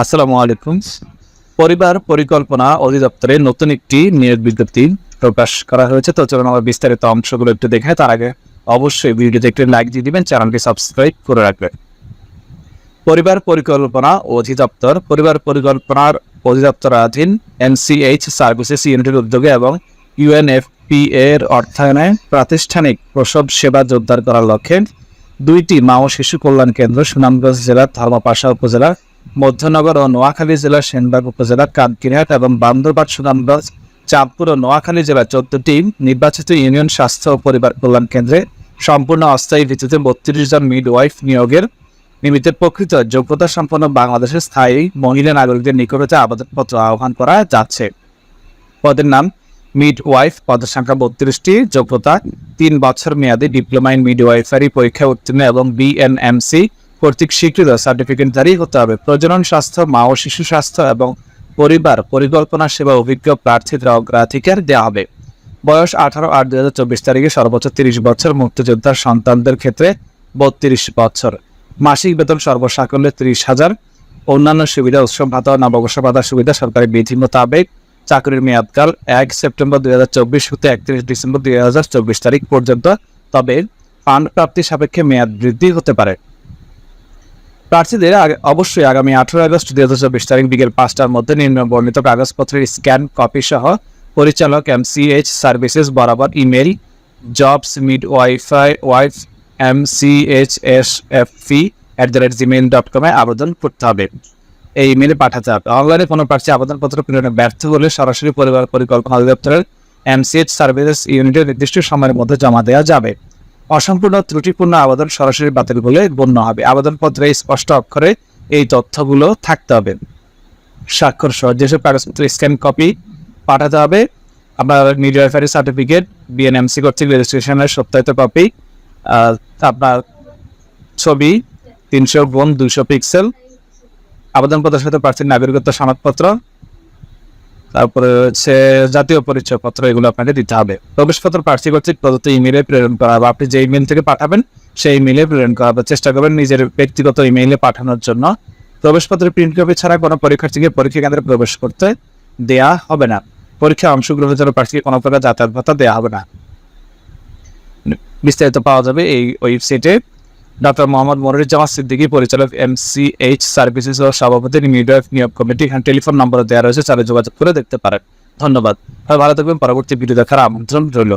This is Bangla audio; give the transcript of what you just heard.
আসসালামু আলাইকুম। পরিবার পরিকল্পনা অধিদপ্তরে নতুন একটি নিয়োগ বিজ্ঞপ্তি প্রকাশ করা হয়েছে। তো চলুন আমরা বিস্তারিত অংশগুলো একটু দেখে তার আগে অবশ্যই ভিডিওতে একটি লাইক দিয়ে দিবেন, চ্যানেলটি সাবস্ক্রাইব করে রাখবেন। পরিবার পরিকল্পনা অধিদপ্তরাধীন এনসিএইচ সার্ভিসেস ইউনিটের উদ্যোগে এবং ইউএনএফপি এর অর্থায়নে প্রাতিষ্ঠানিক প্রসব সেবা জোরদার করার লক্ষ্যে 2টি মা ও শিশু কল্যাণ কেন্দ্র সুনামগঞ্জ জেলার ধর্মপাশা উপজেলা, মধ্যনগর ও নোয়াখালী জেলার সেনবাগ উপজেলা, কানকিরহাট এবং বান্দরবান, সুনামগঞ্জ, চাঁদপুর ও নোয়াখালী জেলার 14টি নির্বাচিত ইউনিয়ন স্বাস্থ্য ও পরিবার কল্যাণ কেন্দ্রে সম্পূর্ণ অস্থায়ী ভিত্তিতে 32 জন মিডওয়াইফ নিয়োগের নিমিত্তে প্রকৃত যোগ্যতা সম্পন্ন বাংলাদেশের স্থায়ী মহিলা নাগরিকদের নিকট হতে আবেদনপত্র আহ্বান করা যাচ্ছে। পদের নাম মিডওয়াইফ, পদের সংখ্যা 32টি, যোগ্যতা 3 বছর মেয়াদী ডিপ্লোমা ইন মিডওয়াইফারি পরীক্ষা উত্তীর্ণ এবং বিএনএমসি কর্তৃক স্বীকৃত সার্টিফিকেটধারী হতে হবে। প্রজনন স্বাস্থ্য, মা ও শিশু স্বাস্থ্য এবং পরিবার পরিকল্পনা সেবা অভিজ্ঞ প্রার্থীদের অগ্রাধিকার দেওয়া হবে। বয়স 18/8/2024 তারিখে সর্বোচ্চ 30 বছর, মুক্তিযোদ্ধার সন্তানদের ক্ষেত্রে 32 বছর। মাসিক বেতন সর্বসাকল্যে 30,000। অন্যান্য সুবিধা, উৎসব ভাতা ও নববর্ষ ভাতার সুবিধা সরকারি বিধি মোতাবেক। চাকরির মেয়াদকাল 1 সেপ্টেম্বর 2024 হতে 31 ডিসেম্বর 2024 তারিখ পর্যন্ত, তবে ফান্ড প্রাপ্তি সাপেক্ষে মেয়াদ বৃদ্ধি হতে পারে। প্রার্থীদের অবশ্যই আগামী 18 আগস্ট 2024 তারিখ বিকেল 5টার মধ্যে নিম্ন বর্ণিত কাগজপত্রের স্ক্যান কপি সহ পরিচালক এমসিএইচ সার্ভিসেস বরাবর ইমেল jobs@mchsfp@gmail.com আবেদন করতে হবে। এই ইমেলে পাঠাতে হবে। অনলাইনে কোনো প্রার্থী আবেদনপত্র প্রেরণে ব্যর্থ হলে সরাসরি পরিবার পরিকল্পনা অধিদপ্তরের এমসিএইচ সার্ভিসেস ইউনিটের নির্দিষ্ট সময়ের মধ্যে জমা দেওয়া যাবে। অসম্পূর্ণ ত্রুটিপূর্ণ আবেদন সরাসরি বাতিল বলে গণ্য হবে। আবেদনপত্রে স্পষ্ট অক্ষরে এই তথ্যগুলো থাকতে হবে। স্বাক্ষর সহ যেসব কাগজপত্র স্ক্যান কপি পাঠাতে হবে: আপনার মিডওয়াইফারি সার্টিফিকেট, বিএনএমসি কর্তৃক রেজিস্ট্রেশনের সত্যায়িত কপি, আপনার ছবি 300x200 পিক্সেল, আবেদনপত্রের সাথে প্রার্থীর নাগরিকত্ব সনদপত্র, তারপরে হচ্ছে জাতীয় পরিচয়পত্র, এগুলো আপনাকে দিতে হবে। প্রবেশপত্র প্রার্থী কর্তৃক প্রদত্ত ইমেইলে প্রেরণ করা হবে। আপনি যে ইমেইল থেকে পাঠাবেন সেই ইমেইলে প্রেরণ করা হবে। চেষ্টা করবেন নিজের ব্যক্তিগত ইমেইলে পাঠানোর জন্য। প্রবেশপত্রের প্রিন্ট কপি ছাড়া কোনো পরীক্ষার্থীকে পরীক্ষা কেন্দ্রে প্রবেশ করতে দেয়া হবে না। পরীক্ষায় অংশগ্রহণের জন্য প্রার্থীকে কোনো প্রকার যাতায়াত ভাতা দেওয়া হবে না। বিস্তারিত পাওয়া যাবে এই ওয়েবসাইটে। ডক্টর মোহাম্মদ মনিরুজ্জামান সিদ্দিকী, পরিচালক এমসিএইচ সার্ভিসেস ও সভাপতি মিডওয়াইফ নিয়োগ কমিটি। এখানে টেলিফোন নম্বর দেওয়া রয়েছে, চালে যোগাযোগ করে দেখতে পারেন। ধন্যবাদ। ভালো থাকবেন। পরবর্তী ভিডিও দেখার আমন্ত্রণ রইল।